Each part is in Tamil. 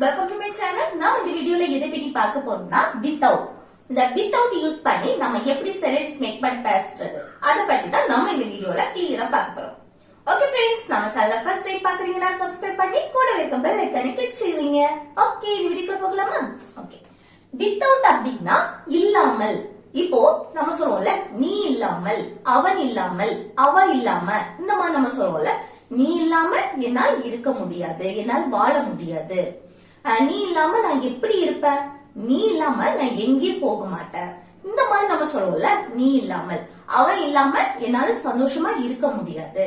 welcome to my channel. நான் இந்த வீடியோல எதை பத்தி பார்க்க போறோம்னா without. இந்த without யூஸ் பண்ணி நம்ம எப்படி சென்டென்ஸ் மேக் பண்ணி பேசுறது அத பத்தி தான் நம்ம இந்த வீடியோல கிளியரா பார்க்க போறோம். ஓகே फ्रेंड्स, நம்ம சேனலை ஃபர்ஸ்ட் டைம் பாக்குறீங்கன்னா சப்ஸ்கிரைப் பண்ணி கூட இருக்க பெல் ஐகானை கிளிக் செய்வீங்க. ஓகே, வீடியோக்குள்ள போகலாமா? ஓகே. without அப்படினா இல்லாமல். இப்போ நம்ம சொல்றோம்ல நீ இல்லாமல், அவன் இல்லாமல், அவ இல்லாம, இந்த மாதிரி நம்ம சொல்றோம்ல நீ இல்லாம என்னால் இருக்க முடியாது, என்னால் வாழ முடியாது. நீ இல்லாம நான் எப்படி இருப்பேன், நீ இல்லாம நான் எங்கேயும் போக மாட்டேன். இந்த மாதிரி நம்ம சொல்லுவோம்ல நீ இல்லாமல், அவன் இல்லாம என்னால சந்தோஷமா இருக்க முடியாது,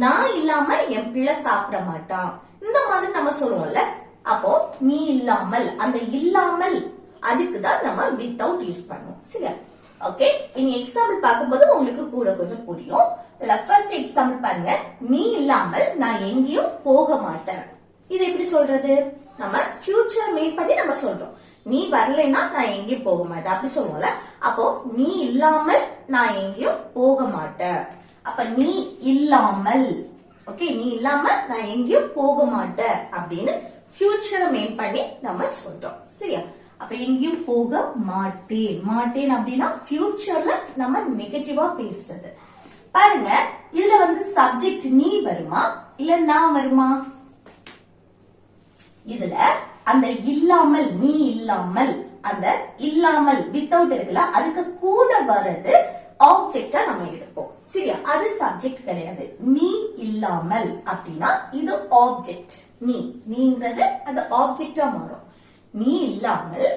நான் இல்லாம என் பிள்ளை சாப்பிட மாட்டான். இந்த மாதிரி நம்ம சொல்லுவோம்ல. அப்போ நீ இல்லாமல், அந்த இல்லாமல் அதுக்குதான் நம்ம வித்தவுட் யூஸ் பண்ணுவோம். சரியா? ஓகே, இனி எக்ஸாம்பிள் பார்க்கும்போது உங்களுக்கு கூட கொஞ்சம் புரியும். ஃபர்ஸ்ட் எக்ஸாம்பிள் பாருங்க. நீ இல்லாமல் நான் எங்கேயும் போக மாட்டேன். இது எப்படி சொல்றது? நம்ம ஃபியூச்சர் மேக் பண்ணி நம்ம சொல்றோம். நீ வரலைன்னா நான் எங்கேயும் போக மாட்டேன் அப்படி சொல்லுவோம்ல. அப்போ நீ இல்லாமல் நான் எங்கேயும் போக மாட்டேன். அப்ப நீ இல்லாமல், ஓகே, நீ இல்லாம நான் எங்கேயும் போக மாட்டேன் அப்படின்னு ஃபியூச்சரை மேக் பண்ணி நம்ம சொல்றோம். சரியா? அப்ப எங்கேயும் போக மாட்டேன். மாட்டேன் அப்படின்னா ஃபியூச்சர்ல நம்ம நெகட்டிவா பேசுறது. பாருங்க, இதுல வந்து சப்ஜெக்ட் நீ வருமா இல்ல நான் வருமா? இதுல அந்த இல்லாமல், நீ இல்லாமல், அந்த இல்லாமல் வித்தவுட் இருக்குல்ல, அதுக்கு கூட வர்றது ஆப்ஜெக்டா நம்ம எடுப்போம். சரியா? அது சப்ஜெக்ட் கிடையாது. நீ இல்லாமல் அப்படின்னா இது ஆப்ஜெக்ட். நீங்கிறது அந்த ஆப்ஜெக்டா மாறும். நீ இல்லாமல்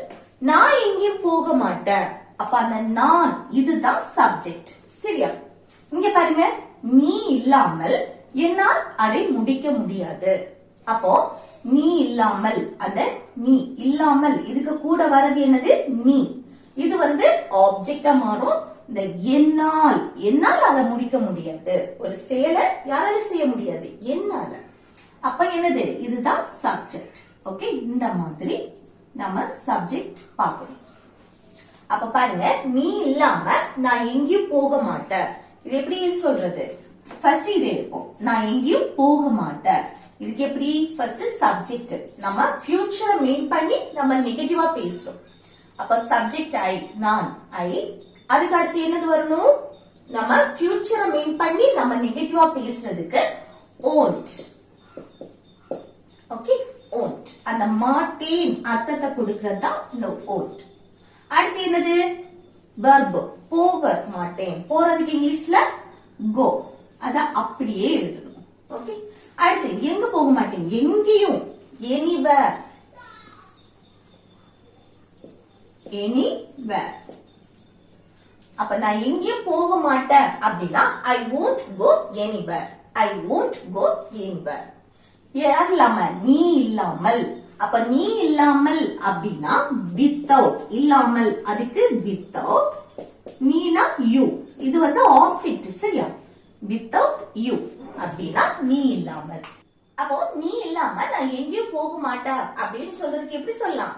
நான் எங்கேயும் போக மாட்டேன். அப்ப அந்த நான் இதுதான் சப்ஜெக்ட். சரியா? இங்க பாருங்க, நீ இல்லாமல் என்னால் அதை முடிக்க முடியாது. அப்போ நீ இல்லாமல், அந்த நீ இல்லாமல் இதுக்கு கூட வர்றது என்னது? நீ. இது வந்து ஆப்ஜெக்டா மாறும். இந்த என்னால் அதை முடிக்க முடியாது. ஒரு செயலை யாரால செய்ய முடியாது? என்னால. அப்ப என்னது? இதுதான் சப்ஜெக்ட். ஓகே, இந்த மாதிரி நம்ம சப்ஜெக்ட் பார்க்கணும். அப்ப பாருங்க, நீ இல்லாம நான் எங்கேயும் போக மாட்டேன். இது எப்படி சொல்றது? ஃபர்ஸ்ட் இது இருக்கும். நான் எங்கேயும் போக மாட்டேன். இதுக்கு எப்படி? First subject. நம்ம ஃபியூச்சரை மீன் பண்ணி நம்ம நெகட்டிவா பேசுறோம். அப்ப சப்ஜெக்ட் ஐ, நான், ஐ. அதுக்கு அடுத்து என்னது வரணும்? நம்ம ஃபியூச்சரை மீன் பண்ணி நம்ம நெகட்டிவா பேசுறதுக்கு ஓன்ட். Okay, won't. அந்த மாட்டேன் அர்த்தத்தை கொடுக்கிறது தான் இந்த ஓன்ட். அடுத்து என்னது? verb. போக மாட்டேன். போறதுக்கு இங்கிலீஷ்ல go. அத அப்படியே எழுதணும். ஓகே. அடுத்து எங்க போக மாட்டேன்? எங்கேயும். anywhere. anywhere. அப்ப நான் எங்கேயும் போக மாட்டேன் அப்படின்னா I won't go anywhere. I won't go anywhere. யார் இல்லாம? நீ இல்லாமல். அப்ப நீ இல்லாமல் அப்படின்னா without. இல்லாமல் அதுக்கு without. Neena you. இது வந்து ஆப்ஜெக்ட். சரியா? without you அப்படின்னா நீ இல்லாமல். அப்போ நீ இல்லாம நான் எங்கேயும் போக மாட்டேன் அப்படின்னு சொல்றதுக்கு எப்படி சொல்லலாம்?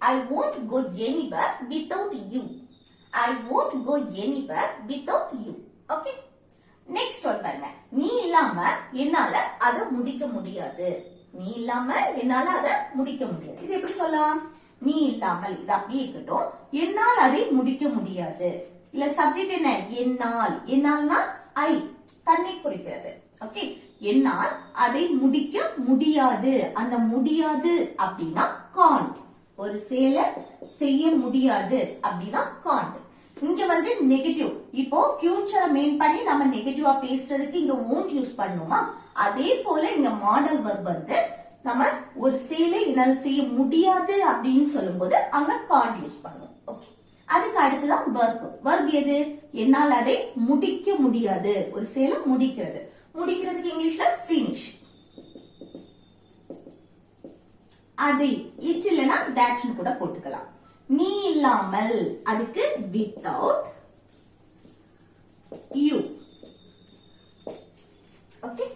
I won't go anywhere without you. I won't go anywhere without you. Okay, next one பாருங்க. நீ இல்லாம என்னால அதை முடிக்க முடியாது. நீ இல்லாம என்னால அதை முடிக்க முடியாது. இது எப்படி சொல்லலாம்? நீ இல்லாமல், இது அப்படியே இருக்கட்டும். என்னால் அதை முடிக்க முடியாது. இல்ல சப்ஜெக்ட் என்ன? என்னால். என்னால்னா ஐ, தன்னை குறிக்கிறது. ஓகே, என்னால் அதை முடிக்க முடியாது. அந்த முடியாது அப்படின்னா காண்ட். ஒரு செயலை செய்ய முடியாது அப்படின்னா காண்ட். இங்க வந்து நெகட்டிவ். இப்போ ஃபியூச்சரை மெயின் பண்ணி நம்ம நெகட்டிவா பேசுறதுக்கு இங்க won't யூஸ் பண்ணுமா? அதே போல இங்க மாடல் verb வந்து நம்ம ஒரு செயலை என்னால் செய்ய முடியாது அப்படின்னு சொல்லும்போது அங்க can't யூஸ் பண்ணுவோம். ஓகே, அதுக்கு அடுத்துதான் verb. verb எது? என்னால் அதை முடிக்க முடியாது. ஒரு செயலை முடிக்கிறது. முடிக்கிறதுக்கு இங்கிலீஷ்ல finish. அது it இல்லனா that கூட போட்டுக்கலாம். நீ இல்லாமல் அதுக்கு without you. ஓகே,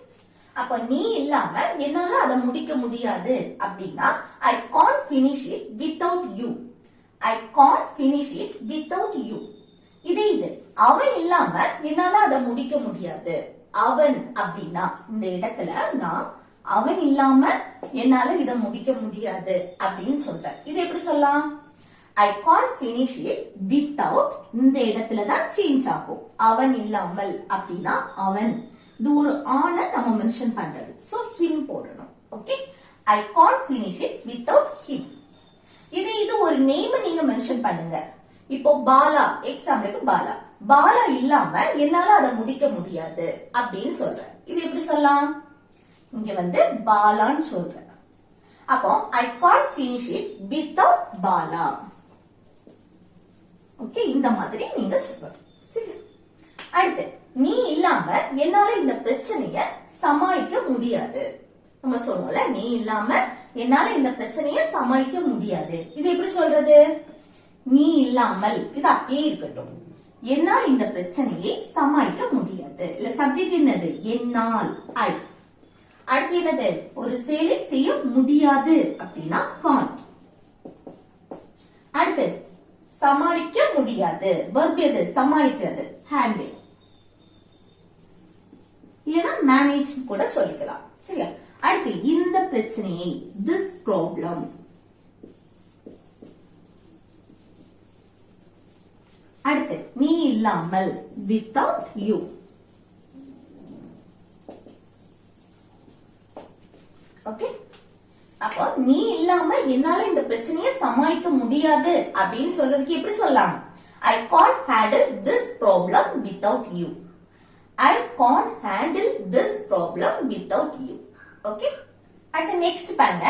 அப்ப நீ இல்லாம என்னால அதை முடிக்க முடியாது அப்படின்னா I can't finish it without you. I can't finish it without you. இது அவன் இல்லாம என்னால அதை முடிக்க முடியாது. அவன் அப்படின்னா இந்த இடத்துல நான் அவன் இல்லாம என்னால இத முடிக்க முடியாது அப்படின்னு சொல்றேன். இது எப்படி சொல்லலாம்? I can't finish it without, இந்த இடத்துலதான் சேஞ்ச் ஆகும். அவன் இல்லாமல் அப்படின்னா அவன், இது ஒரு ஆன நம்ம மென்ஷன் பண்றது. சோ him போடணும். Okay, I can't finish it without him. இது ஒரு நேம் நீங்க மென்ஷன் பண்ணுங்க. இப்போ பாலா, எக்ஸாம்பிளுக்கு பாலா, பாலா இல்லாம என்னால அதை முடிக்க முடியாது அப்படின்னு சொல்றேன். இது எப்படி சொல்லலாம்? இங்க வந்து பாலான்னு சொல்றேன். அப்போ I can't finish it without Bala. Okay, இந்த மாதிரி நீங்க சொல்லணும். சரி, அடுத்து நீ இல்லாம என்னால இந்த பிரச்சனைய சமாளிக்க முடியாது. நம்ம சொல்லுவோம்ல, நீ இல்லாம என்னால இந்த பிரச்சனைய சமாளிக்க முடியாது. இது எப்படி சொல்றது? நீ இல்லாமல், இது அப்படியே இருக்கட்டும். என்னால் இந்த பிரச்சனையை சமாளிக்க முடியாது. இல்ல சப்ஜெக்ட் என்னது? என்னால், ஐ. அடுத்து என்னது? ஒரு செயலை செய்ய முடியாது அப்படின்னா can't. அடுத்து சமாளிக்க முடியாது, verb எது? சமாளிக்கிறது, handle. இல்லனா manage கூட சொல்லிக்கலாம். சரியா? அடுத்து இந்த பிரச்சனையை, this problem. அடுத்து நீ இல்லாமல், without you. ஓகே, அப்போ நீ இல்லாம என்னால இந்த பிரச்சனையை சமாளிக்க முடியாது அப்படின்னு சொல்றதுக்கு எப்படி சொல்லலாம்? I can't handle this problem without you. I can't handle this problem without you. Okay, அடுத்து நெக்ஸ்ட் பாருங்க.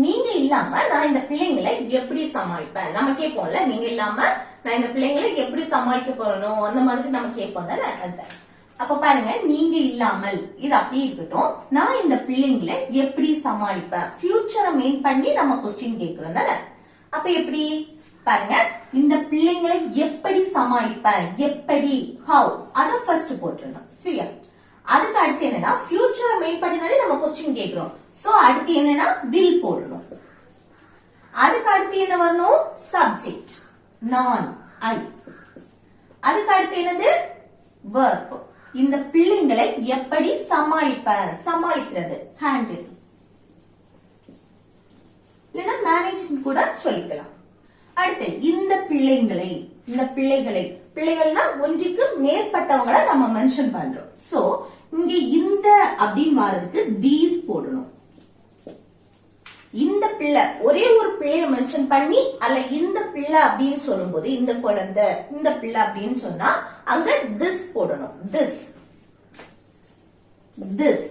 நீங்க இல்லாம நான் இந்த பிள்ளைங்களை எப்படி சமாளிப்பேன்? நம்ம கேட்போம்ல, நீங்க இல்லாம நான் இந்த பிள்ளைங்களை எப்படி சமாளிக்க போறணும், அந்த மாதிரி நம்ம கேட்போம் தானே. அப்ப பாருங்க, நீங்க இல்லாமல், இது அப்படியே இருக்கட்டும். நான் இந்த பிள்ளைங்களை எப்படி சமாளிப்பேன்? ஃபியூச்சரை மெயின் பண்ணி நம்ம கொஸ்டின் கேட்கிறோம் தானே. அப்ப எப்படி பாருங்க, இந்த பிள்ளைங்களை எப்படி சமாளிப்பேன்? எப்படி, ஹவ், அத ஃபர்ஸ்ட் போட்டுறணும். சரியா? அதுக்கு அடுத்து என்னன்னா, ஃபியூச்சரை மெயின் பண்ணி தானே நம்ம கொஸ்டின் கேட்கிறோம். சோ அடுத்து என்னன்னா, வில் போடணும். அதுக்கு அடுத்து என்ன வரணும்? சப்ஜெக்ட், நான், ஐ. அதுக்கு அடுத்து என்னது? verb. இந்த பிள்ளைங்களை எப்படி சமாளிப்பேன்? சமாளிக்கிறது, ஹேண்டில். இல்லைன்னா மேனேஜ் கூட சொல்லிக்கலாம். அடுத்து இந்த பிள்ளைங்களை, இந்த பிள்ளைகள்னா ஒன்றுக்கு மேற்பட்டவங்களை நம்ம மென்ஷன் பண்றோம். சோ இங்க இந்த அப்படின்னு வர்றதுக்கு தீஸ் போடணும். இந்த பிள்ளை, ஒரே ஒரு பிள்ளைய மென்ஷன் பண்ணி அல்ல இந்த பிள்ளை அப்படின்னு சொல்லும் போது, இந்த குழந்தை, இந்த பிள்ளை அப்படின்னு சொன்னா அங்க this போடணும். this.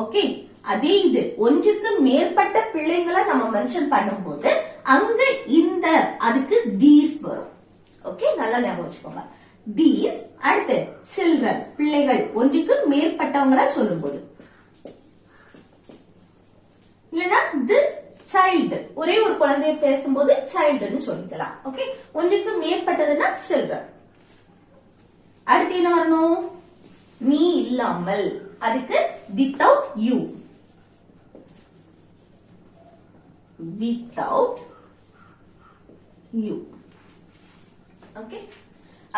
ஓகே, அதே இது ஒன்றுக்கு மேற்பட்ட பிள்ளைங்களை நம்ம மென்ஷன் பண்ணும்போது அங்க இந்த, அதுக்கு these வரும். ஓகே, நல்லா ஞாபகம் வச்சுக்கோங்க. these. அடுத்து children, பிள்ளைகள், ஒன்றுக்கு மேற்பட்டவங்கள சொல்லும் போது. இல்லனா this child, ஒரே ஒரு குழந்தைய பேசும்போது childன்னு சொல்லிக்கலாம். ஓகே, ஒன்றுக்கு மேற்பட்டதுன்னா children. அடுத்து என்ன வரணும்? நீ இல்லாமல், அதுக்கு without you. without you. Okay,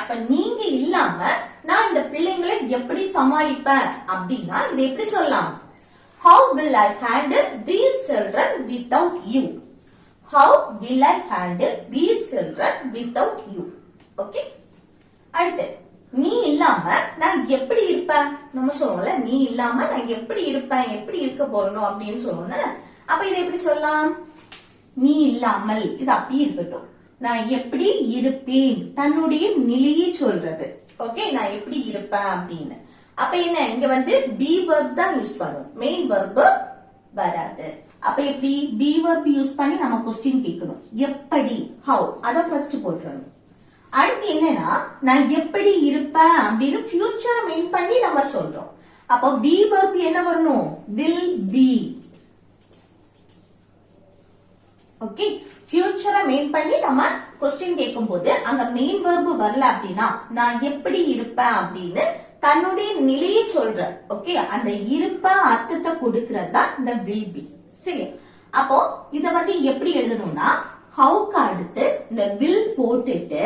அப்ப நீங்க இல்லாம நான் இந்த பிள்ளைங்களை எப்படி சமாளிப்பேன் அப்படின்னா இது எப்படி சொல்லலாம்? How will I handle these children without you? How will I handle these children without you? Okay? அடுத்து நீ இல்லாம நான் எப்படி இருப்பேன்? நம்ம சொல்லுவோம்ல, நீ இல்லாம நான் எப்படி இருப்பேன், எப்படி இருக்க போறணும் அப்படின்னு சொல்லுவோம். அப்ப இதை எப்படி சொல்லலாம்? நீ இல்லாமல், இது அப்படியே இருக்கட்டும். நான் எப்படி இருப்பேன், தன்னுடைய நிலையை சொல்றது. ஓகே, நான் எப்படி இருப்பேன் அப்படின்னு. அப்ப என்ன, இங்க வந்து be verb தான் யூஸ் பண்ணுவோம், மெயின் verb வராது. அப்ப எப்படி be verb யூஸ் பண்ணி நம்ம கொஸ்டின் கேட்கணும். எப்படி, how, அத ஃபர்ஸ்ட் போட்டுறணும். அடுத்து என்னன்னா, நான் எப்படி இருப்பேன் அப்படின்னு ஃபியூச்சரை மெயின் பண்ணி நம்ம சொல்றோம். அப்ப be verb என்ன வரணும்? will be. ஓகே, ஃபியூச்சரை மெயின் பண்ணி நம்ம கொஸ்டின் கேட்கும் போது அங்க மெயின் verb வரல அப்படின்னா நான் எப்படி இருப்பேன் அப்படின்னு தன்னுடைய நிலையை சொல்ற. ஓகே, அந்த இருப்ப அர்த்தத்தை கொடுக்கிறது தான் இந்த will be. சரி, அப்போ இத வந்து எப்படி எழுதணும்னா, ஹவுக்கு அடுத்து இந்த will போட்டுட்டு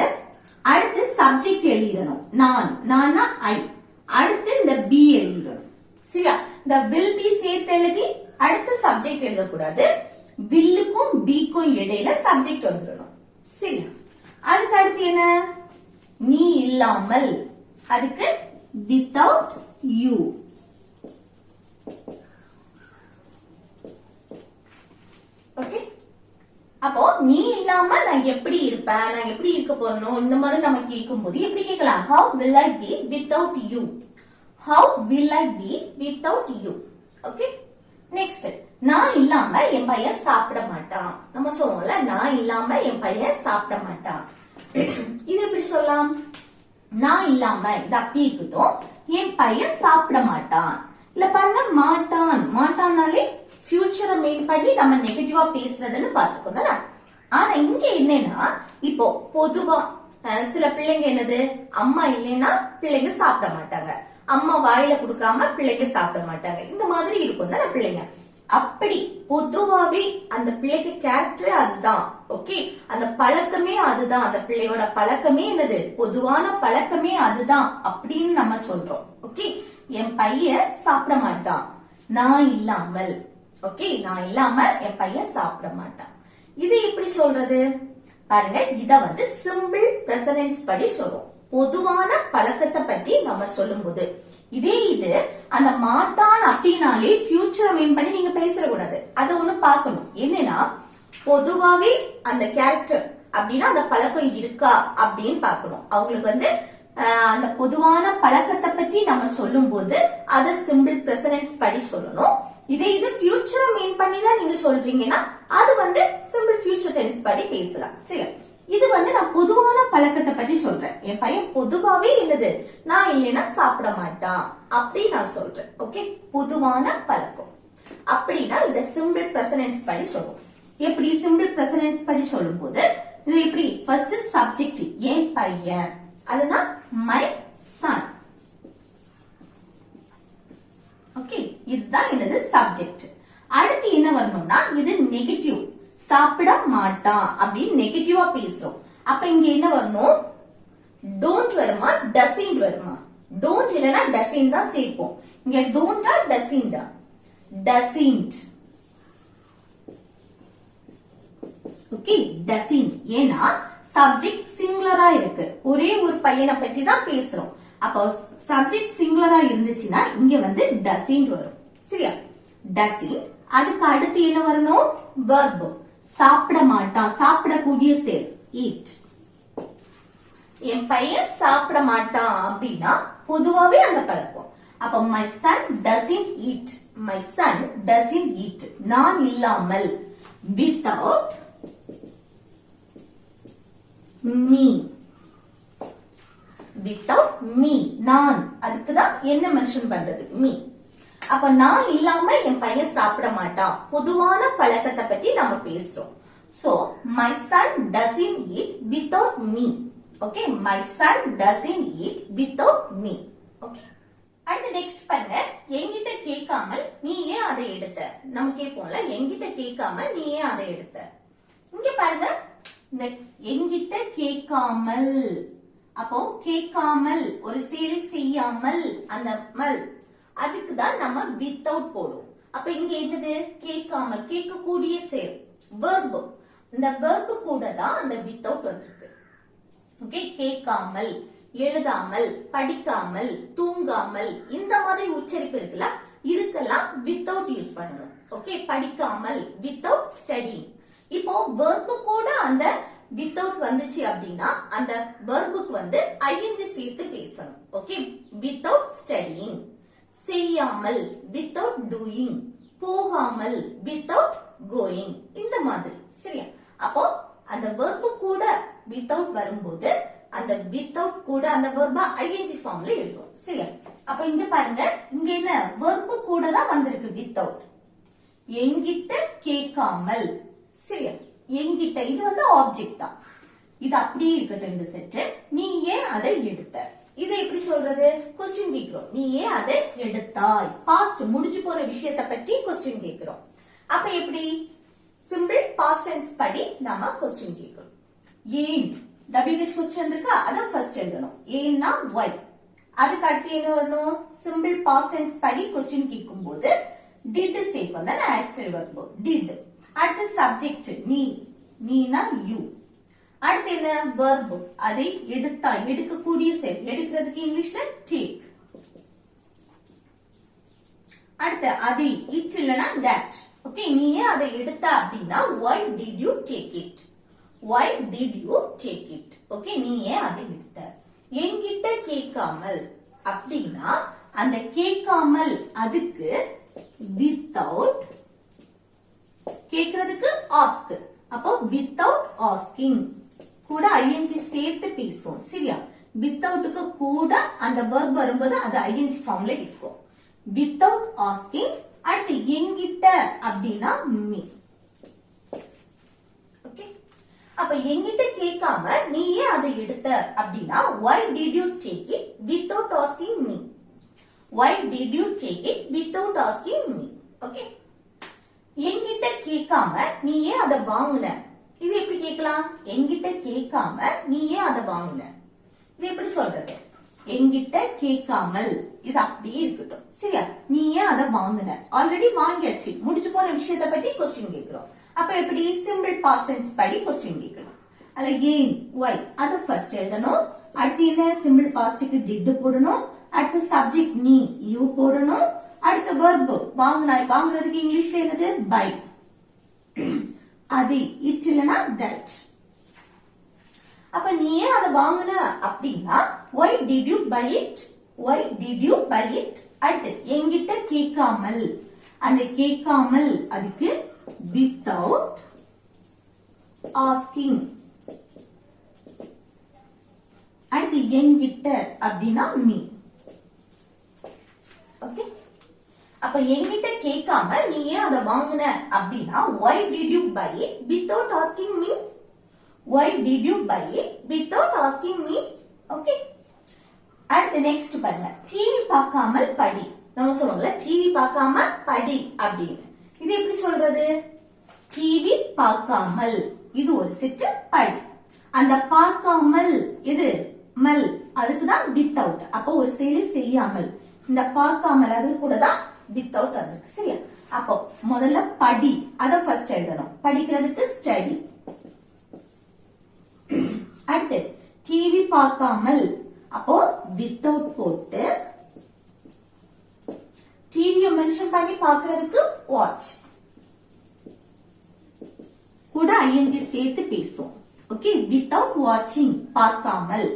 அடுத்து சப்ஜெக்ட் எழுதணும். நானா ஐ, அடுத்து இந்த be எழுதணும். சரியா? இந்த will be சேர்த்து எழுதி அடுத்த சப்ஜெக்ட் எழுதக்கூடாது. வில்லுக்கும் பீக்கும் இடையில சப்ஜெக்ட் வந்துடணும். சரி, அதுக்கு அடுத்து என்ன? நீ இல்லாமல், அதுக்கு without you. ஓகே, அப்போ நீ இல்லாம நான் எப்படி இருப்பேன், நான் எப்படி இருக்க போறணும், இந்த மாதிரி நம்ம கேட்கும் போது எப்படி கேட்கலாம்? How will I be without you? How will I be without you? Okay, next, நான் இல்லாம என் பையன் சாப்பிட மாட்டான். நம்ம சொல்லுவோம்ல, நான் இல்லாம என் பையன் சாப்பிட மாட்டான். இது எப்படி சொல்லலாம்? நான் இல்லாம இது அப்படி இருக்கட்டும், என் பையன் சாப்பிட மாட்டான். இல்ல பாருங்க, மாட்டான். மாட்டானாலே ஃபியூச்சரை மெயின் பண்ணி நம்ம நெகட்டிவா பேசுறதுன்னு பாத்துக்கோங்க. ஆனா இங்க என்னன்னா, இப்போ பொதுவா சில பிள்ளைங்க என்னது, அம்மா இல்லைன்னா பிள்ளைங்க சாப்பிட மாட்டாங்க, அம்மா வாயில கொடுக்காம பிள்ளைங்க சாப்பிட மாட்டாங்க, இந்த மாதிரி இருக்கும் தானே பிள்ளைங்க. அப்படி பொதுவாவே அந்த பிள்ளைக்கு கேரக்டரே அதுதான். ஓகே, அந்த பழக்கமே அதுதான், அந்த பிள்ளையோட பழக்கமே என்னது, பொதுவான பழக்கமே அதுதான் அப்படின்னு நம்ம சொல்றோம். ஓகே, என் பையன் சாப்பிட மாட்டான் நான் இல்லாமல். ஓகே, நான் இல்லாம என் பையன் சாப்பிட மாட்டான். இது எப்படி சொல்றது பாருங்க, இத வந்து சிம்பிள் பிரசன்ஸ் படி சொல்றோம். பொதுவான பழக்கத்தை பத்தி நம்ம சொல்லும் போது, இதே இது அந்த மாட்டான் அப்படின்னாலே ஃபியூச்சரை மீன் பண்ணி நீங்க பேச கூடாது. அதை ஒண்ணு பார்க்கணும். என்னன்னா, பொதுவாவே அந்த கேரக்டர் அப்படின்னா அந்த பழக்கம் இருக்கா அப்படின்னு பார்க்கணும். அவங்களுக்கு வந்து அந்த பொதுவான பழக்கத்தை பத்தி நம்ம சொல்லும் போது அதை சிம்பிள் பிரசன்ஸ் படி சொல்லணும். இதே இது ஃபியூச்சரை மீன் பண்ணி தான் நீங்க சொல்றீங்கன்னா அது வந்து சிம்பிள் ஃபியூச்சர் டென்ஸ் படி பேசலாம். சரி, இது வந்து நான் பொதுவான பழக்கத்தை பத்தி சொல்றேன். என் பையன் பொதுவாவே என்னது, நான் இல்லைன்னா சாப்பிட மாட்டான் அப்படி நான் சொல்றேன். ஓகே, பொதுவான பழக்கம் அப்படின்னா இத சிம்பிள் பிரசன்ஸ் படி சொல்லுவோம். எப்படி சிம்பிள் பிரசன்ஸ் படி சொல்லும் போது இது எப்படி, ஃபர்ஸ்ட் சப்ஜெக்ட் என் பையன், அதுதான் மை சன். ஓகே, இதுதான் என்னது சப்ஜெக்ட். அடுத்து என்ன வரணும்னா, இது நெகட்டிவ், சாப்பிட மாட்டான் அப்படின்னு நெகட்டிவா பேசுறோம். அப்ப இங்க என்ன வரணும், டோன்ட் வருமா டசன்ட் வருமா? டோன்ட் இல்லனா டசன்ட் தான் சேர்ப்போம். இங்க டோன்டா டசன்டா? டசன்ட். Okay, doesn't. ஏன்னா சப்ஜெக்ட் சிங்குலரா இருக்கு, ஒரே ஒரு பையனை பத்தி தான் பேசுறோம். அப்போ சப்ஜெக்ட் சிங்குலரா இருந்துச்சுன்னா இங்க வந்து டசன்ட் வரும். சரியா, டசன்ட். அதுக்கு அடுத்து என்ன வரணும், verb. சாப்பிட மாட்டான், சாப்பிடக்கூடிய செயல் eat. என் பையன் சாப்பிட மாட்டான் அப்படின்னா பொதுவாவே அந்த பழக்கம். அப்ப my son doesn't eat, my son doesn't eat. நான் இல்லாமல், without me, without me, நான் அதுக்குதான் என்ன மென்ஷன் பண்றது, me. அப்ப நான் இல்லாம என் பையன் சாப்பிட மாட்டான், பொதுவான பழக்கத்தை பத்தி நம்ம பேசுறோம். So my son doesn't eat without me. Okay, my son doesn't eat without me. Okay, அடுத்து நெக்ஸ்ட் பாருங்க, என்கிட்ட கேட்காமல் நீ ஏன் அதை எடுத்த. நம்ம கேட்போம்ல, என்கிட்ட கேட்காமல் நீ ஏன் அதை எடுத்த. இங்க பாருங்க, என்கிட்ட கேட்காமல், அப்போ கேட்காமல் ஒரு செயலை செய்யாமல், அந்த மல் அதுக்குதான் நம்ம வித்தவுட் போடுவோம். அப்ப இங்க என்னது, கேட்காமல், கேட்கக்கூடிய செயல் verb. இந்த verb கூட தான் அந்த வித்தவுட் வந்திருக்கு. ஓகே, கேட்காமல், எழுதாமல், படிக்காமல், தூங்காமல், இந்த மாதிரி உச்சரிப்பு இருக்குல்ல, இதுக்கெல்லாம் வித்தவுட் யூஸ் பண்ணணும். ஓகே, படிக்காமல், வித்தவுட் ஸ்டடி. இப்போ verb கூட அந்த வித்தவுட் வந்துச்சு அப்படின்னா அந்த verb-க்கு வந்து ing சேர்த்து பேசணும். ஓகே, வித்தவுட் ஸ்டடியிங், செய்யாமல், without doing, போகாமல், without going, இந்த மாதிரி. சரியா, அப்போ அந்த verb கூட without வரும்போது அந்த without கூட அந்த verb ing ஃபார்ம்ல எழுதுவோம். சரியா, அப்ப இங்க பாருங்க, இங்க என்ன verb கூட தான் வந்திருக்கு without. என்கிட்ட கேட்காமல். சரியா, என்கிட்ட இது வந்து ஆப்ஜெக்ட் தான், இது அப்படியே இருக்கட்டும் இந்த செட். நீ ஏன் அதை எடுத்த, இதை எப்படி சொல்றது, क्वेश्चन கேக்குறோம். நீ ஏன் அதை எடுத்தாய், பாஸ்ட் முடிஞ்சு போற விஷயத்தை பத்தி क्वेश्चन கேக்குறோம். அப்ப எப்படி, சிம்பிள் பாஸ்ட் டென்ஸ் படி நாம क्वेश्चन கேக்குறோம். ஏன் WH क्वेश्चन வந்திருக்கா, அத ஃபர்ஸ்ட் எழுதணும். ஏன்னா why. அதுக்கு அடுத்து என்ன வரணும், சிம்பிள் பாஸ்ட் டென்ஸ் படி क्वेश्चन கேட்கும்போது did சேர்க்கும் தானே ஆக்சிலரி வெர்ப் did. அடுத்து சப்ஜெக்ட் நீ, நீனா you. அடுத்து என்ன verb, அதை எடுத்தா, எடுக்கக்கூடிய செயல், எடுக்கிறதுக்கு இங்கிலீஷ்ல take. அடுத்து அதை it இல்லனா that. ஓகே, நீயே அதை எடுத்த அப்படின்னா why did you take it? Why did you take it? Okay, நீயே அதை எடுத்த. என்கிட்ட கேட்காமல் அப்படின்னா அந்த கேட்காமல் அதுக்கு without, கேக்குறதுக்கு ask. அப்போ without asking கூட ing சேர்த்து பேசும். சரியா? withoutக்கு கூட அந்த verb வரும்போது அது ing ஃபார்ம்ல இருக்கும். without asking. அடுத்து என்கிட்ட அப்படின்னா me. ஓகே, அப்ப என்கிட்ட கேட்காம நீயே அதை எடுத்த அப்படின்னா why did you take it without asking me? Why did you take it without asking me? Okay, என்கிட்ட கேட்காம நீயே அதை வாங்குன. இது எப்படி கேட்கலாம்? என்கிட்ட கேட்காம நீயே அதை வாங்குன. இது எப்படி சொல்றது? என்கிட்ட கேட்காமல், இது அப்படியே இருக்கட்டும். சரியா? நீயே அதை வாங்குன, ஆல்ரெடி வாங்கியாச்சு, முடிஞ்சு போன விஷயத்தை பத்தி கொஸ்டின் கேட்கிறோம். அப்ப எப்படி? சிம்பிள் பாஸ்ட் டென்ஸ் படி கொஸ்டின் கேட்கணும். அதுல ஏன், why அது ஃபர்ஸ்ட் எழுதணும். அடுத்து என்ன? சிம்பிள் பாஸ்டுக்கு did போடணும். அடுத்து சப்ஜெக்ட் நீ, you போடணும். அடுத்து verb வாங்குனாய், வாங்குறதுக்கு இங்கிலீஷ்ல என்னது? buy. அது it இல்லனா that. அப்ப நீயே அதை வாங்குன அப்படின்னா why did you buy it? Why did you buy it? அடுத்து என்கிட்ட கேட்காமல், அந்த கேட்காமல் அதுக்கு without asking. அடுத்து என்கிட்ட அப்படின்னா me. ஓகே, அப்ப என்கிட்ட கேட்காம நீயே அதை வாங்குன அப்படின்னா why did you buy it without asking me? Why did you buy it without asking me? Okay. அடுத்து நெக்ஸ்ட் பாருங்க, டிவி பார்க்காமல் படி. நம்ம சொல்லுவோம்ல டிவி பார்க்காம படி அப்படின்னு. இது எப்படி சொல்றது? டிவி பார்க்காமல், இது ஒரு செட்டு படி. அந்த பார்க்காமல் இது மல், அதுக்குதான் without. அப்போ ஒரு செயலை செய்யாமல், இந்த பார்க்காமல் அது கூட தான் without வந்திருக்கு. சரியா? அப்போ முதல்ல படி, அத ஃபர்ஸ்ட் எழுதணும். படிக்கிறதுக்கு ஸ்டடி. அடுத்து டிவி பார்க்காமல், அப்போ without போட்டு டிவியை மென்ஷன் பண்ணி பார்க்கிறதுக்கு வாட்ச் கூட ing சேர்த்து பேசும். ஓகே, without watching பார்க்காமல்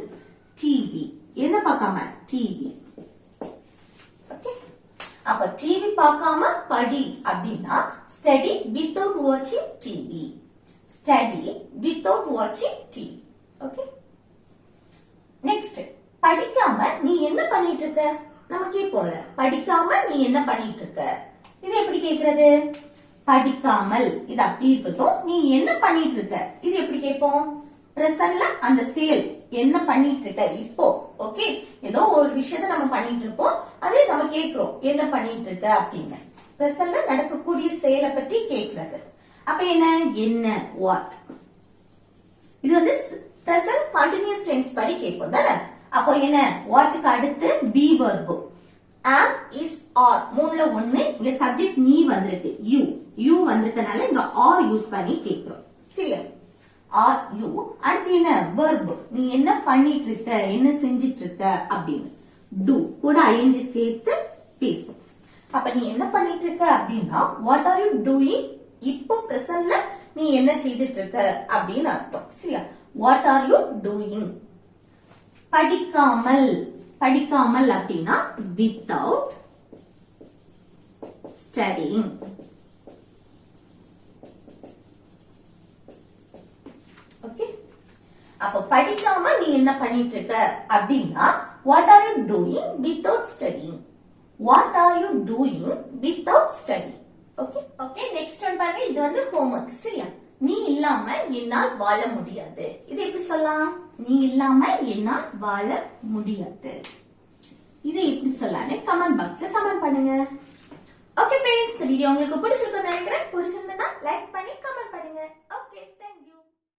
டிவி, என்ன பார்க்காம? டிவி. ஓகே, அப்ப டிவி பார்க்காம படி அப்படின்னா study without watching TV. Study without watching TV. Okay. Next, படிக்காம நீ என்ன பண்ணிட்டு இருக்க? நம்ம கேட்போம்ல, படிக்காம நீ என்ன பண்ணிட்டு இருக்க? இது எப்படி கேக்குறது? படிக்காமல், இது அப்படி இருக்கட்டும், நீ என்ன பண்ணிட்டு இருக்க? இது எப்படி கேட்போம்? பிரசன்ட்ல அந்த செயல் என்ன பண்ணிட்டு இருக்க இப்போ. ஓகே, ஏதோ ஒரு விஷயத்தை நம்ம பண்ணிட்டு இருப்போம், அதே நம்ம கேக்குறோம் என்ன பண்ணிட்டு இருக்க அப்படின்னு. பிரசன்ட்ல நடக்கக்கூடிய செயலை பற்றி கேக்குறது. அப்ப என்ன? என்ன, வாட். இது வந்து present continuous tense படி கேட்போம் தானே. அப்போ என்ன? வாட்க்கு அடுத்து be verb. am, is, are மூணுல ஒண்ணு. இங்க சப்ஜெக்ட் நீ வந்திருக்கு, you வந்திருக்கனால இங்க are யூஸ் பண்ணி கேக்குறோம். சரியா? are you. அடுத்து என்ன? verb. நீ என்ன பண்ணிட்டு இருக்க, என்ன செஞ்சிட்டு இருக்க அப்படின்னு. do கூட ing சேர்த்து பேசும். அப்ப நீ என்ன பண்ணிட்டு இருக்க அப்படின்னா what are you doing? இப்போ பிரசன்ட்ல நீ என்ன செய்துட்டு இருக்க அப்படின்னு அர்த்தம். சரியா? what are you doing? படிக்காமல், படிக்காமல் அப்படின்னா without studying. ஓகே, அப்ப படிக்காம நீ என்ன பண்ணிட்டு இருக்க அப்படின்னா what are you doing without studying? What are you doing without studying? Okay okay, next one பாருங்க. இது வந்து ஹோம்வொர்க். சரியா? நீ இல்லாம என்னால் வாழ முடியாது. இது எப்படி சொல்லலாம்? நீ இல்லாம என்னால் வாழ முடியாது. இது எப்படி சொல்லலாம்னு கமெண்ட் பாக்ஸ்ல கமெண்ட் பண்ணுங்க. ஓகே ஃப்ரெண்ட்ஸ், இந்த வீடியோ உங்களுக்கு பிடிச்சிருக்கும்னு நினைக்கிறேன். பிடிச்சிருந்தா லைக் பண்ணி கமெண்ட் பண்ணுங்க.